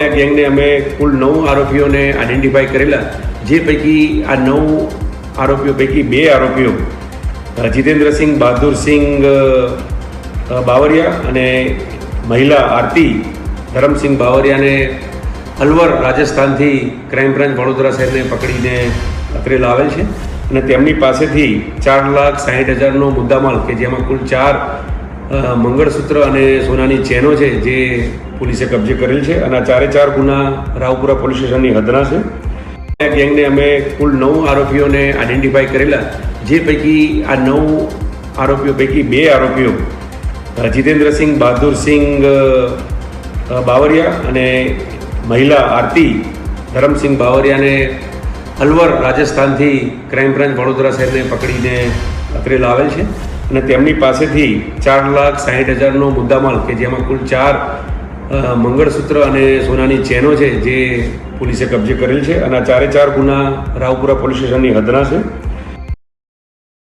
ગેંગને અમે કુલ 9 આરોપીઓને આઈડેન્ટિફાઈ કરેલા, જે પૈકી આ 9 આરોપીઓ પૈકી 2 આરોપીઓ જીતેન્દ્રસિંહ બહાદુરસિંહ બાવરિયા અને મહિલા આરતી ધરમસિંહ બાવરિયાને અલવર રાજસ્થાનથી ક્રાઇમ બ્રાન્ચ વડોદરા શહેરને પકડીને અત્રે લાવેલ છે અને તેમની પાસેથી 4,60,000નો મુદ્દામાલ કે જેમાં કુલ 4 મંગળસૂત્ર અને સોનાની ચેનો છે જે પોલીસે કબજે કરેલ છે અને આ 4 ગુના રાવપુરા પોલીસ સ્ટેશનની હદના છે. ગેંગને અમે કુલ 9 આરોપીઓને આઈડેન્ટિફાઈ કરેલા, જે પૈકી આ 9 આરોપીઓ પૈકી 2 આરોપીઓ જીતેન્દ્રસિંહ બહાદુરસિંહ બાવરિયા અને મહિલા આરતી ધરમસિંહ બાવરિયાને અલવર રાજસ્થાનથી ક્રાઇમ બ્રાન્ચ વડોદરા શહેરને પકડીને અત્રે લાવેલ છે અને તેમની પાસેથી 4,60,000નો મુદ્દામાલ કે જેમાં કુલ 4 મંગળસૂત્ર અને સોનાની ચેનો છે જે પોલીસે કબજે કરેલ છે અને આ 4 ગુના રાવપુરા પોલીસ સ્ટેશનની હદના છે.